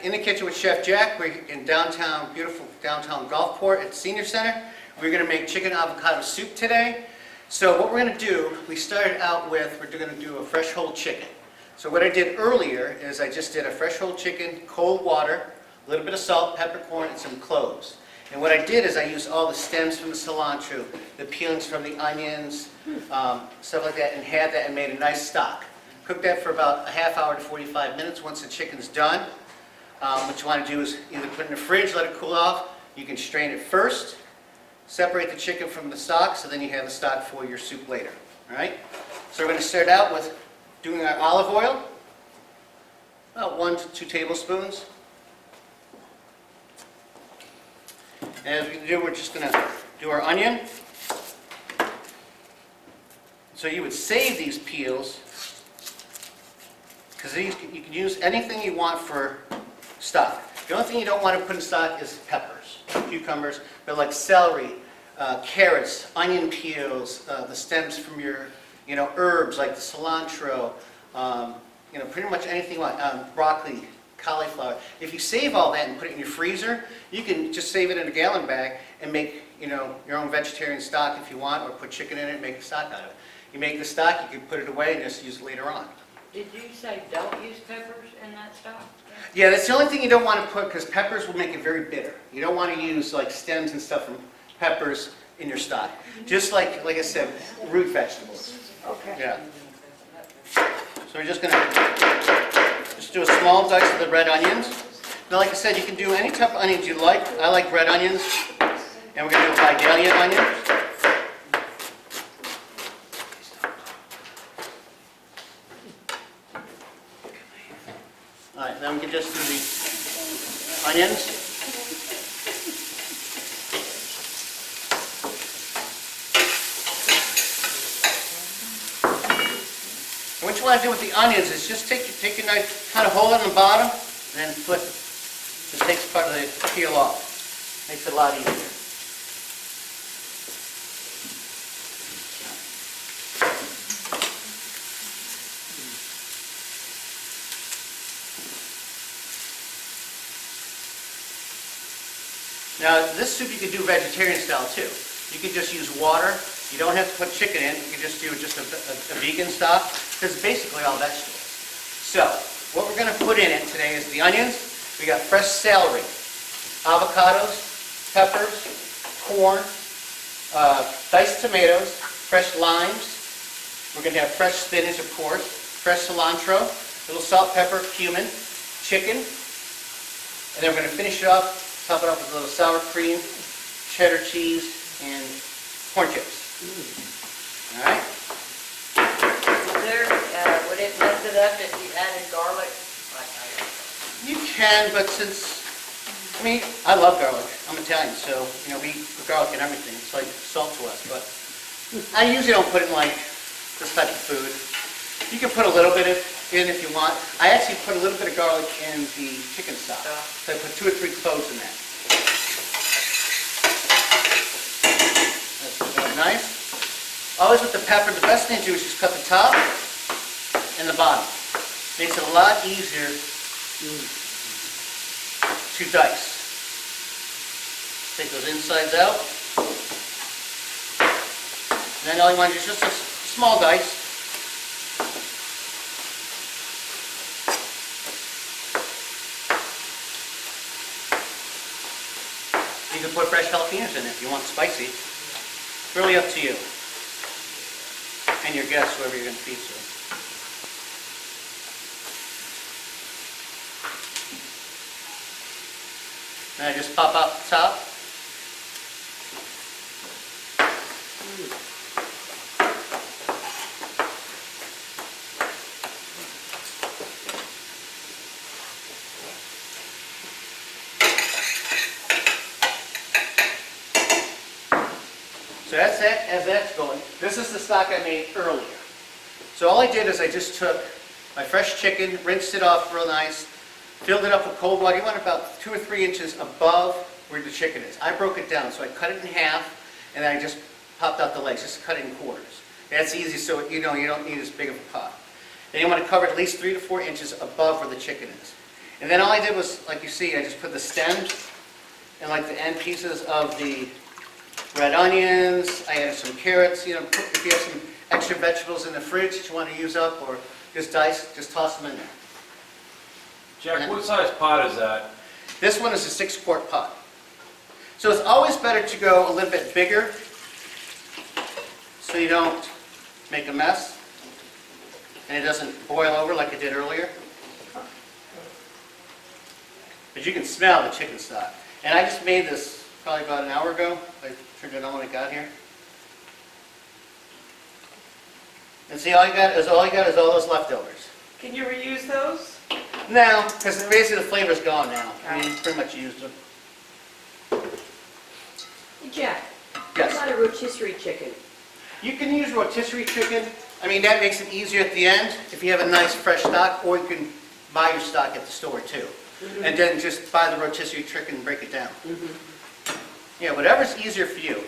in the kitchen with Chef Jack. We're in downtown, beautiful downtown Gulfport at the Senior Center. We're going to make chicken avocado soup today. So what we're going to do, we started out with, we're going to do a fresh whole chicken. So what I did earlier is I just did a fresh whole chicken, cold water, a little bit of salt, peppercorn, and some cloves. And what I did is I used all the stems from the cilantro, the peelings from the onions, stuff like that, and had that and made a nice stock. Cook that for about a half hour to 45 minutes. Once the chicken's done, what you want to do is either put it in the fridge, let it cool off. You can strain it first, separate the chicken from the stock, so then you have the stock for your soup later. All right? So we're going to start out with doing our olive oil, about 1 to 2 tablespoons. And as we do, we're just going to do our onion. So you would save these peels, because you can use anything you want for stock. The only thing you don't want to put in stock is peppers, cucumbers, but like celery, carrots, onion peels, the stems from your, herbs like the cilantro, pretty much anything you want, broccoli, cauliflower. If you save all that and put it in your freezer, you can just save it in a gallon bag and make, your own vegetarian stock if you want, or put chicken in it and make a stock out of it. You make the stock, you can put it away and just use it later on. Did you say don't use peppers in that stock? Yeah, that's the only thing you don't want to put, because peppers will make it very bitter. You don't want to use like stems and stuff from peppers in your stock. Just like I said, root vegetables. Okay. Yeah. So we're just going to do a small dice of the red onions. Now, like I said, you can do any type of onions you like. I like red onions, and we're going to do a Vidalia onion. All right, then we can just do the onions. And what you want to do with the onions is just take your knife, kind of hold it on the bottom, and then flip it. It takes part of the peel off. Makes it a lot easier. Now, this soup you could do vegetarian style too. You could just use water. You don't have to put chicken in. You can just do just a vegan stock, because it's basically all vegetables. So, what we're going to put in it today is the onions. We got fresh celery, avocados, peppers, corn, diced tomatoes, fresh limes. We're going to have fresh spinach, of course, fresh cilantro, little salt, pepper, cumin, chicken, and then we're going to finish it off. Top it off with a little sour cream, cheddar cheese, and corn chips. All right? Would it mess it up if you added garlic? You can, but I love garlic. I'm Italian, so, we put garlic in everything. It's like salt to us, but I usually don't put it in like this type of food. You can put a little bit in if you want. I actually put a little bit of garlic in the chicken stock. So I put 2 or 3 cloves in that. That's really nice. Always with the pepper, the best thing to do is just cut the top and the bottom. Makes it a lot easier to dice. Take those insides out. And then all you want to do is just a small dice. You can put fresh jalapenos in it if you want spicy. It's really up to you and your guests, whoever you're going to feed to. And I just pop out the top. So that's that, as that's going. This is the stock I made earlier. So all I did is I just took my fresh chicken, rinsed it off real nice, filled it up with cold water. You want about 2 or 3 inches above where the chicken is. I broke it down, so I cut it in half, and then I just popped out the legs, just cut it in quarters. That's easy, so you don't need as big of a pot. Then you want to cover at least 3 to 4 inches above where the chicken is. And then all I did was, like you see, I just put the stems and like the end pieces of the red onions. I added some carrots, you know, if you have some extra vegetables in the fridge that you want to use up or just dice, just toss them in there. Jack, what size pot is that? This one is a 6-quart pot. So it's always better to go a little bit bigger so you don't make a mess and it doesn't boil over like it did earlier. But you can smell the chicken stock. And I just made this probably about an hour ago. I turned it on when I got here. And see, all you got is all those leftovers. Can you reuse those? No, because basically the flavor's gone now. I mean, pretty much used them. Hey, Jack, Yes. what about a rotisserie chicken? You can use rotisserie chicken. I mean, that makes it easier at the end if you have a nice fresh stock, or you can buy your stock at the store too. And then just buy the rotisserie chicken and break it down. Yeah, whatever's easier for you.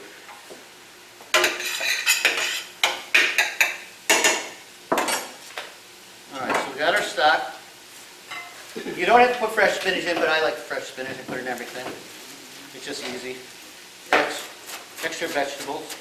All right, so we got our stock. You don't have to put fresh spinach in, but I like fresh spinach. I put it in everything. It's just easy. Extra vegetables.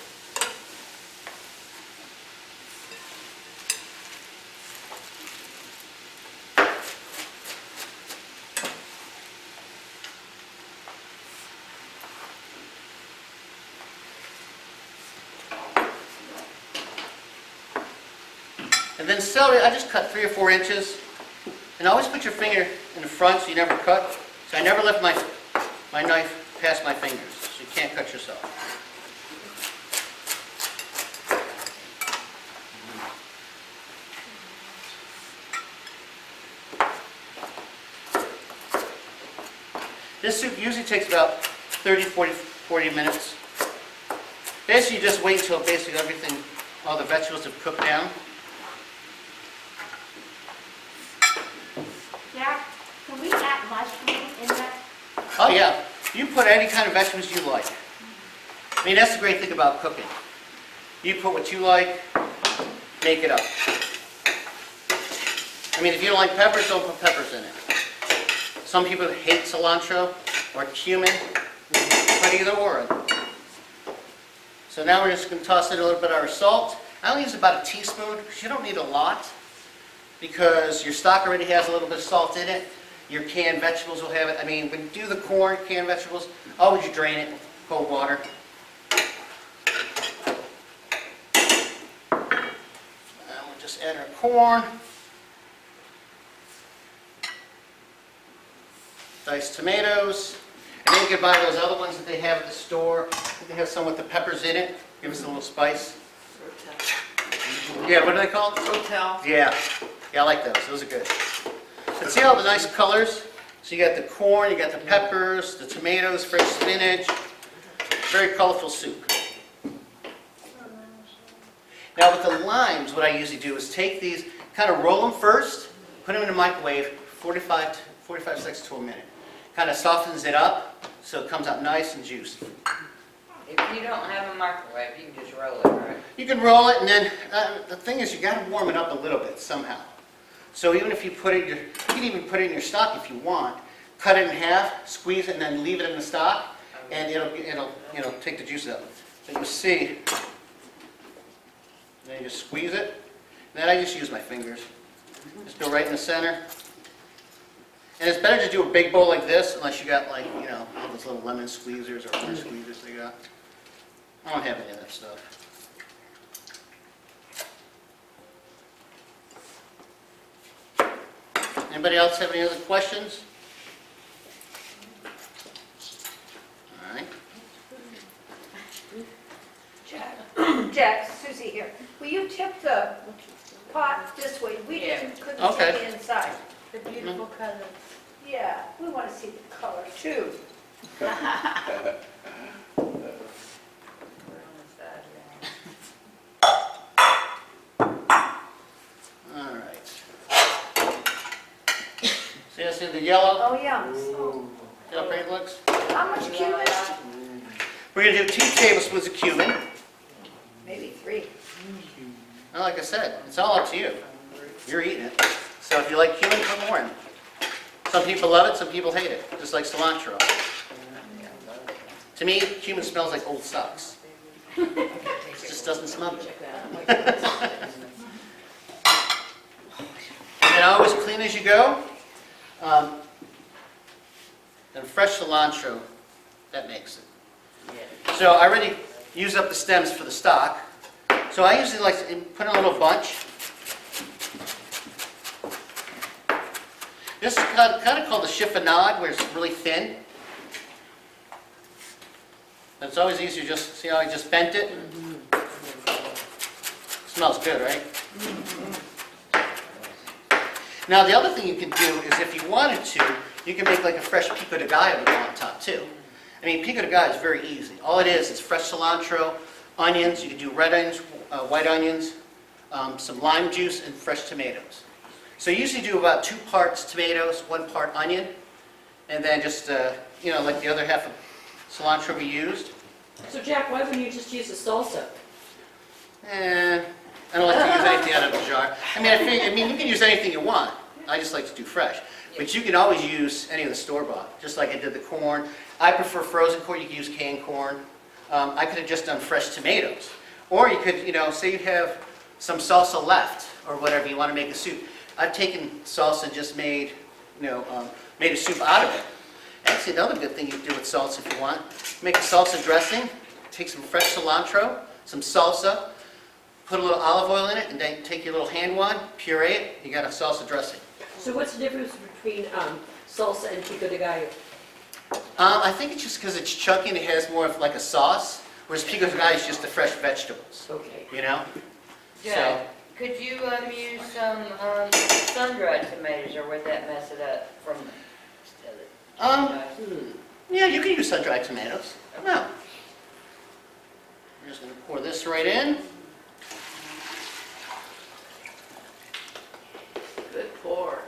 And then celery, I just cut 3 or 4 inches. And always put your finger in the front so you never cut. So I never left my knife past my fingers, so you can't cut yourself. This soup usually takes about 30, 40 minutes. Basically, you just wait until basically everything, all the vegetables have cooked down. Jack, can we add mushroom in that? Oh yeah, you put any kind of vegetables you like. I mean, that's the great thing about cooking. You put what you like, make it up. I mean, if you don't like peppers, don't put peppers in it. Some people hate cilantro or cumin, put either or in. So now we're just going to toss in a little bit of our salt. I only use about a teaspoon, because you don't need a lot, because your stock already has a little bit of salt in it. Your canned vegetables will have it. I mean, when you do the corn, canned vegetables, always you drain it with cold water. And we'll just add our corn. Diced tomatoes. And then you can buy those other ones that they have at the store. They have some with the peppers in it. Give us a little spice. Yeah, what are they called? Hotel. Yeah. Yeah, I like those. Those are good. And see all the nice colors? So you got the corn, you got the peppers, the tomatoes, fresh spinach. Very colorful soup. Now with the limes, what I usually do is take these, kind of roll them first, put them in the microwave, 45 seconds to a minute. Kind of softens it up so it comes out nice and juicy. If you don't have a microwave, you can just roll it, right? You can roll it, and then the thing is you got to warm it up a little bit somehow. So even if you put it, you can even put it in your stock if you want. Cut it in half, squeeze it, and then leave it in the stock, and it'll take the juice out. So you see, then you just squeeze it. And then I just use my fingers. Just go right in the center. And it's better to do a big bowl like this, unless you got like, you know, all those little lemon squeezers or orange squeezers they got. I don't have any of that stuff. Anybody else have any other questions? All right. Jack, Susie here. Will you tip the pot this way? We Yeah. couldn't Okay. see the inside. The beautiful colors. Yeah, we want to see the color too. We're on the side now. All right. See, I see the yellow? Oh, yeah. See how pretty it looks? How much cumin? We're going to do 2 tablespoons of cumin. Maybe 3. And like I said, it's all up to you. You're eating it. So if you like cumin, put more in. Some people love it, some people hate it, just like cilantro. To me, cumin smells like old socks. It just doesn't smell good. Check that out. And always clean as you go. And fresh cilantro, that makes it. So I already used up the stems for the stock. So I usually like to put in a little bunch. This is kind of called the chiffonade, where it's really thin. It's always easier, just see how I just bent it? Smells good, right? Now the other thing you can do is if you wanted to, you can make like a fresh pico de gallo to go on top too. I mean, pico de gallo is very easy. All it is fresh cilantro, onions, you can do red onions, white onions, some lime juice, and fresh tomatoes. So you usually do about 2 parts tomatoes, 1 part onion, and then just, like the other half of cilantro we used. So Jack, why wouldn't you just use a salsa? I don't like to use anything out of the jar. I mean, you can use anything you want. I just like to do fresh. But you can always use any of the store-bought, just like I did the corn. I prefer frozen corn. You can use canned corn. I could have just done fresh tomatoes. Or you could, say you have some salsa left or whatever, you want to make a soup. I've taken salsa and just made a soup out of it. Actually, another good thing you can do with salsa if you want, make a salsa dressing, take some fresh cilantro, some salsa, put a little olive oil in it, and then take your little hand wand, puree it, you got a salsa dressing. So what's the difference between salsa and pico de gallo? I think it's just because it's chunky and it has more of like a sauce, whereas pico de gallo is just the fresh vegetables, Okay. Jack, could you use some sun-dried tomatoes, or would that mess it up from? Yeah, you can use sun-dried tomatoes. No. I'm just going to pour this right in. Good pour.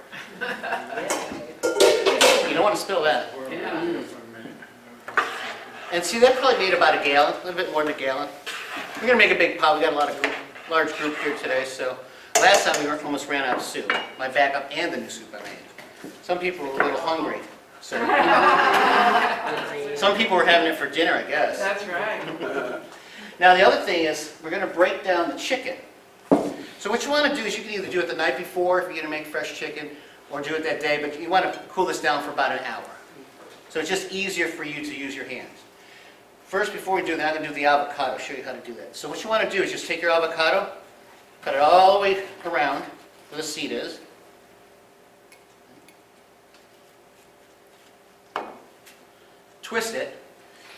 You don't want to spill that. And see, that probably made about a gallon, a little bit more than a gallon. We're going to make a big pot. We got a large group here today, so last time we almost ran out of soup. My backup and the new soup I made. Some people were a little hungry, so some people were having it for dinner, I guess. That's right. Now the other thing is, we're going to break down the chicken. So what you want to do is you can either do it the night before if you're going to make fresh chicken, or do it that day, but you want to cool this down for about an hour. So it's just easier for you to use your hands. First, before we do that, I'm going to do the avocado, show you how to do that. So what you want to do is just take your avocado, cut it all the way around where the seed is. Twist it.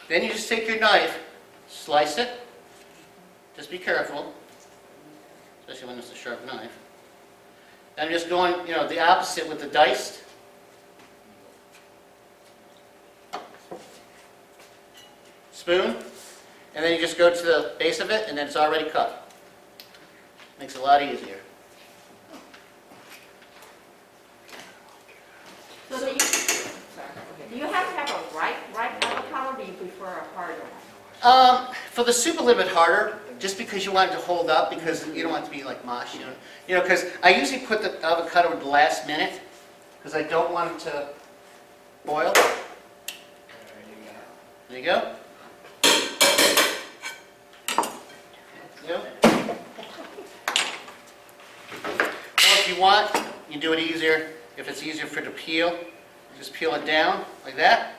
Then you just take your knife, slice it. Just be careful, especially when it's a sharp knife. Then just going, the opposite with the diced. Spoon, and then you just go to the base of it, and then it's already cut. Makes it a lot easier. So do you have to have a ripe avocado, or do you prefer a hard one? For the soup, a little bit harder, just because you want it to hold up, because you don't want it to be like mush, because I usually put the avocado at the last minute, because I don't want it to boil. There you go. Or if you want, you do it easier. If it's easier for it to peel, just peel it down like that.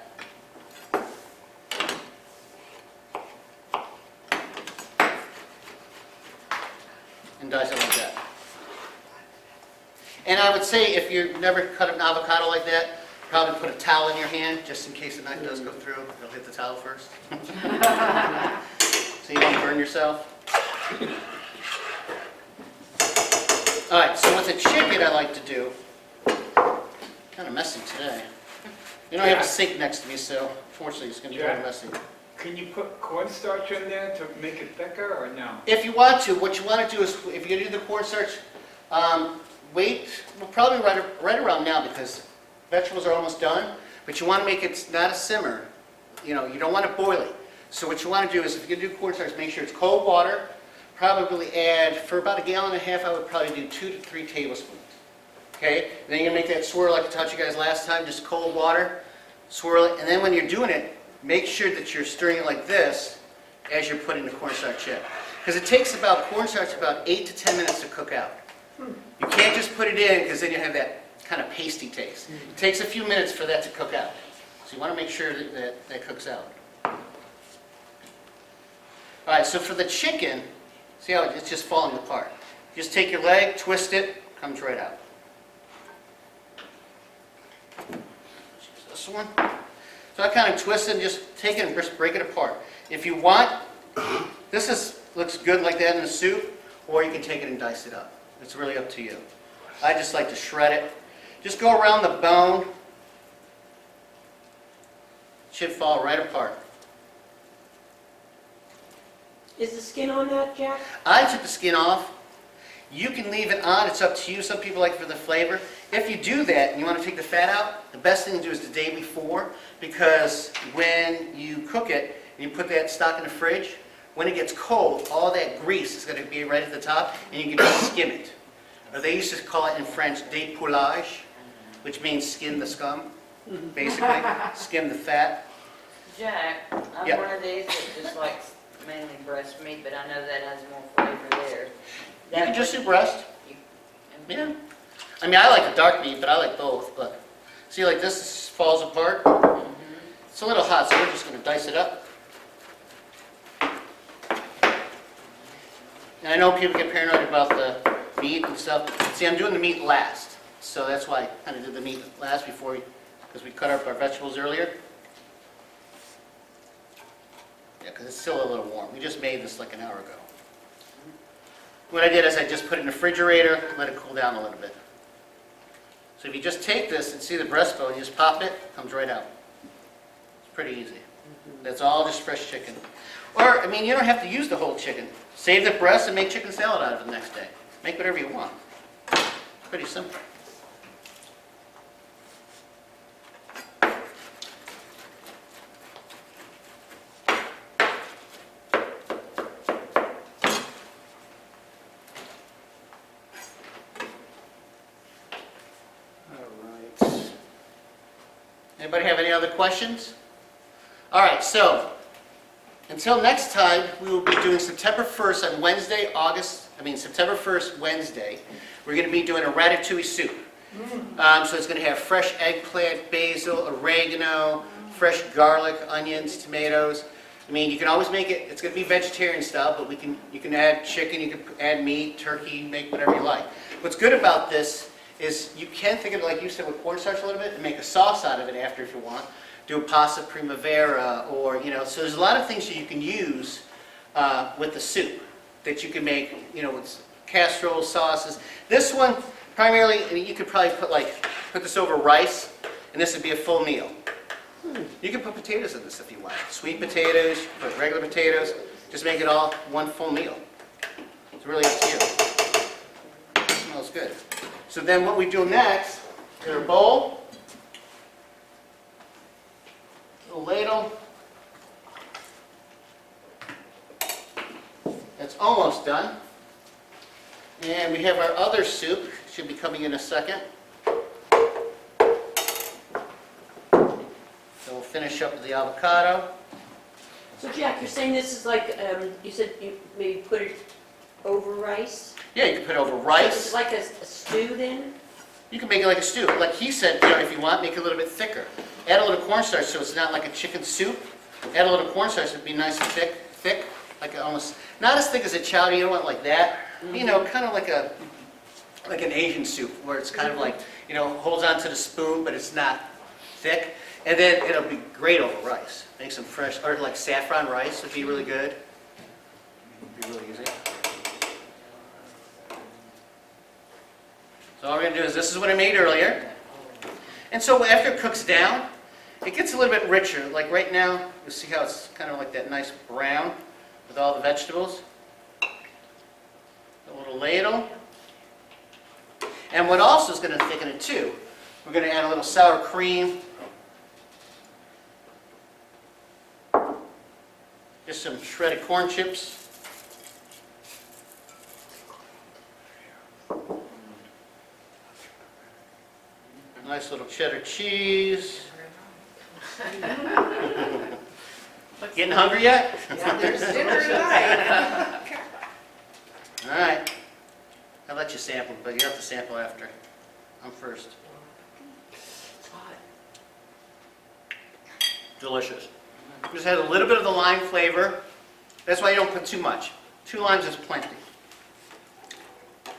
And dice it like that. And I would say if you've never cut an avocado like that, probably put a towel in your hand just in case the knife does go through. You'll hit the towel first. So you don't burn yourself. Alright, so with the chicken I like to do, kind of messy today. I have a sink next to me, so fortunately it's going to be kind of messy. Can you put cornstarch in there to make it thicker, or no? If you want to, what you want to do is, if you're going to do the cornstarch, wait, well, probably right around now because vegetables are almost done, but you want to make it not a simmer. You don't want to boil it. So what you want to do is, if you're going to do cornstarch, make sure it's cold water. Probably add, for about 1.5 gallons, I would probably do 2 to 3 tablespoons. Okay, then you're gonna make that swirl like I taught you guys last time, just cold water, swirl it, and then when you're doing it, make sure that you're stirring it like this as you're putting the cornstarch in. Because it takes cornstarch about 8 to 10 minutes to cook out. You can't just put it in because then you have that kind of pasty taste. It takes a few minutes for that to cook out. So you want to make sure that cooks out. All right, so for the chicken, see how it's just falling apart. Just take your leg, twist it, comes right out. This one. So I kind of twist it and just take it and just break it apart. If you want, looks good like that in the soup, or you can take it and dice it up. It's really up to you. I just like to shred it. Just go around the bone. It should fall right apart. Is the skin on that, Jack? I took the skin off. You can leave it on. It's up to you. Some people like it for the flavor. If you do that and you want to take the fat out, the best thing to do is the day before, because when you cook it and you put that stock in the fridge, when it gets cold, all that grease is going to be right at the top, and you can just skim it. Or they used to call it in French dépoulage, which means skim the scum, basically, skim the fat. Jack, I'm Yeah. one of these that just likes mainly breast meat, but I know that has more flavor there. You can just do breast. You- Yeah. I mean, I like the dark meat, but I like both. But see, like this falls apart. It's a little hot, so we're just going to dice it up. And I know people get paranoid about the meat and stuff. See, I'm doing the meat last. So that's why I kind of did the meat last because we cut up our vegetables earlier. Yeah, because it's still a little warm. We just made this like an hour ago. What I did is I just put it in the refrigerator, let it cool down a little bit. So if you just take this and see the breastbone, you just pop it, it comes right out. It's pretty easy. That's all just fresh chicken. Or, I mean, you don't have to use the whole chicken. Save the breast and make chicken salad out of it the next day. Make whatever you want. It's pretty simple. All right. Anybody have any other questions? All right, so until next time, we will be doing September 1st on Wednesday, September 1st, Wednesday. We're going to be doing a ratatouille soup. So it's going to have fresh eggplant, basil, oregano, fresh garlic, onions, tomatoes. I mean, you can always make it, it's going to be vegetarian style, but you can add chicken, you can add meat, turkey, make whatever you like. What's good about this is you can think of it like you said with cornstarch a little bit and make a sauce out of it after if you want. Do a pasta primavera or, so there's a lot of things that you can use with the soup that you can make, with casserole sauces. This one, primarily, you could probably put this over rice, and this would be a full meal. You can put potatoes in this if you want. Sweet potatoes, put regular potatoes, just make it all one full meal. It's really up to you. It smells good. So then what we do next, in our bowl, a ladle. That's almost done. And we have our other soup, should be coming in a second. So we'll finish up with the avocado. So Jack, you're saying this is like, you said you maybe put it over rice? Yeah, you can put it over So it's rice. like a stew then? You can make it like a stew. Like he said, if you want, make it a little bit thicker. Add a little cornstarch so it's not like a chicken soup. Add a little cornstarch, it'd be nice and thick, like almost, not as thick as a chowder, you don't want it like that. Kind of like an Asian soup, where it's kind of like, holds onto the spoon, but it's not thick. And then it'll be great over rice. Make some fresh, or like saffron rice would be really good. Would be really easy. So all we're going to do is, this is what I made earlier. And so after it cooks down, it gets a little bit richer. Like right now, you see how it's kind of like that nice brown with all the vegetables. A little ladle. And what also is going to thicken it too, we're going to add a little sour cream. Just some shredded corn chips. Nice little cheddar cheese. Getting hungry yet? Yeah, there's dinner tonight. All right. I'll let you sample, but you have to sample after. I'm first. It's hot. Delicious. Just has a little bit of the lime flavor. That's why you don't put too much. 2 limes is plenty.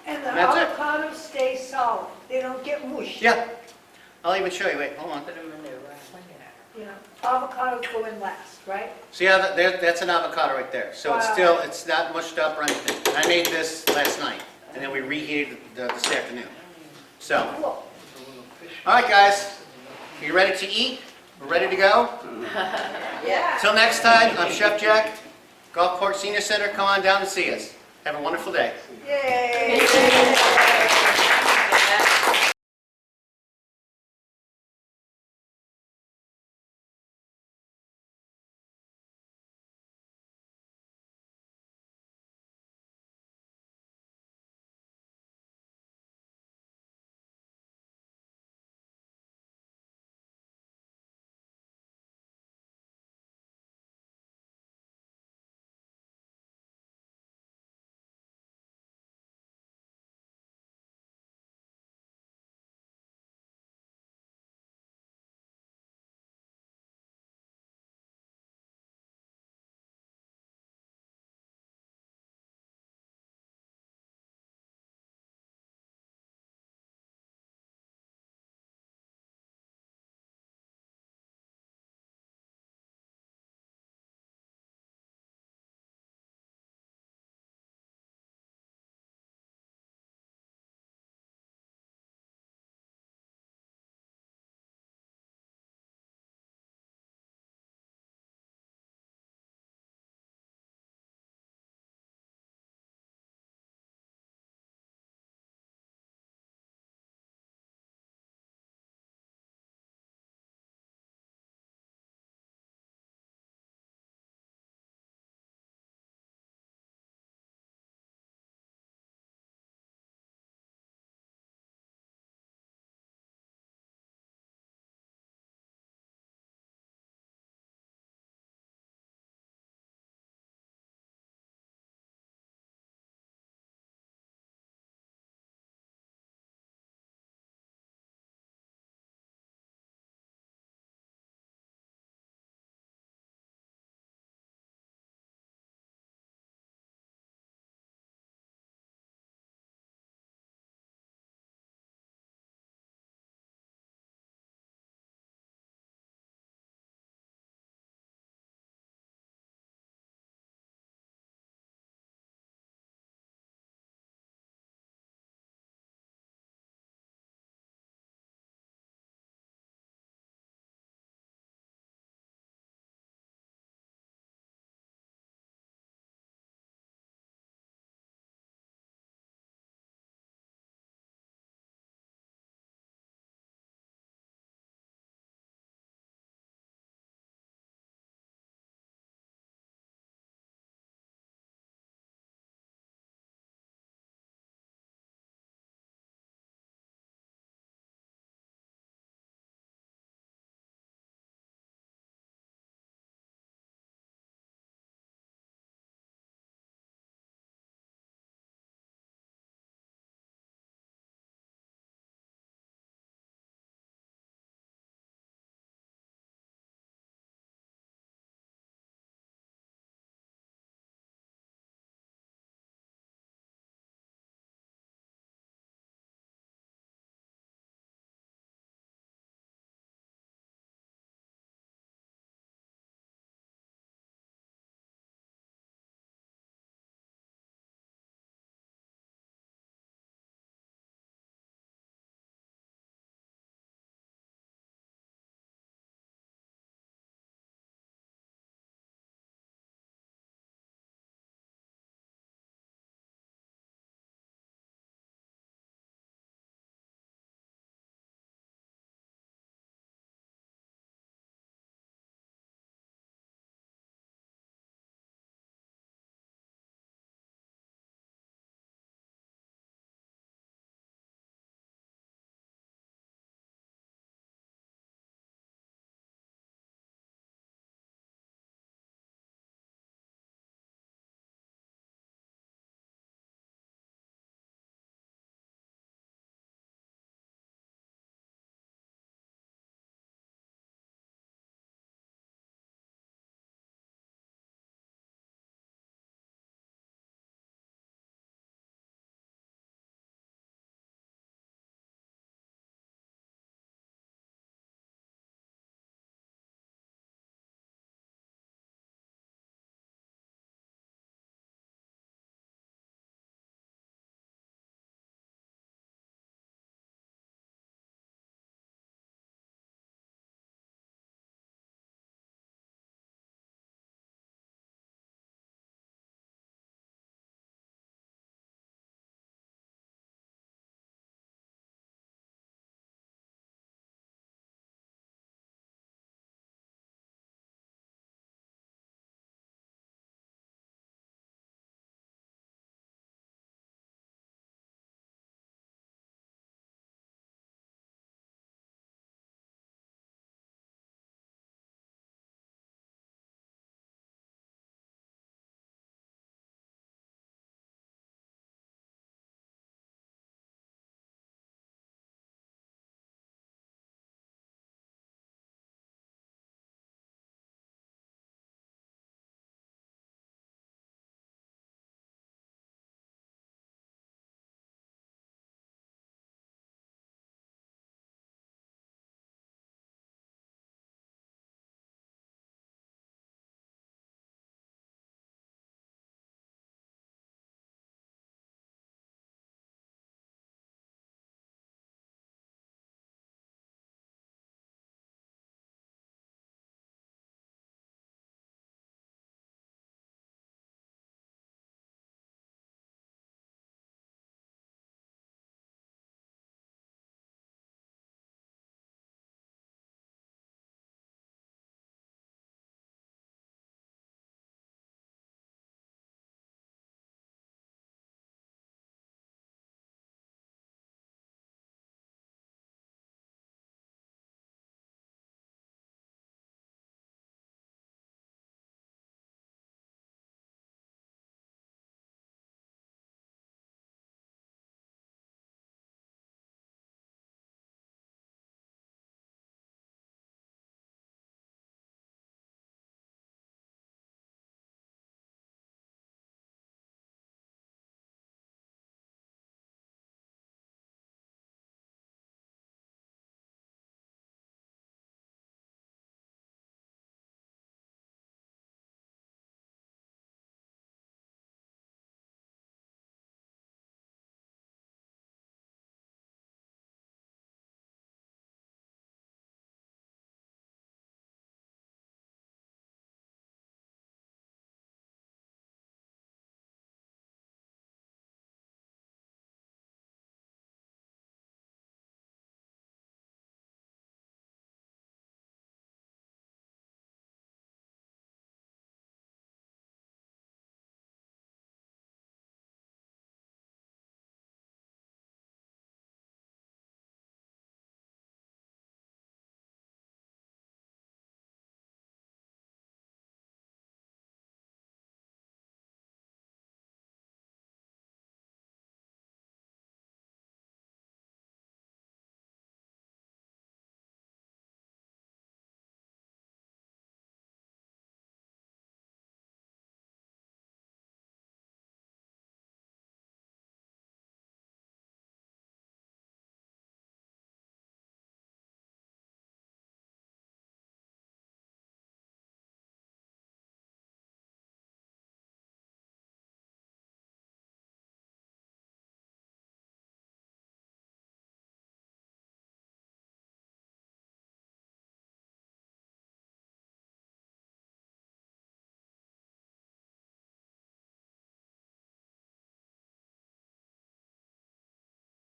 And the That's it. avocados stay solid, they don't get mushy. Yeah. I'll even show you. Wait, hold on. Put them in there, right? You know, avocados go in last, right? See how that's an avocado right there. So it's Wow. still, it's not mushed up or anything. And I made this last night, and then we reheated this afternoon. So, Cool. all right, guys. Are you ready to eat? We're ready to go? Yeah. Till next time, I'm Chef Jack, Gulfport Senior Center. Come on down and see us. Have a wonderful day. Yay.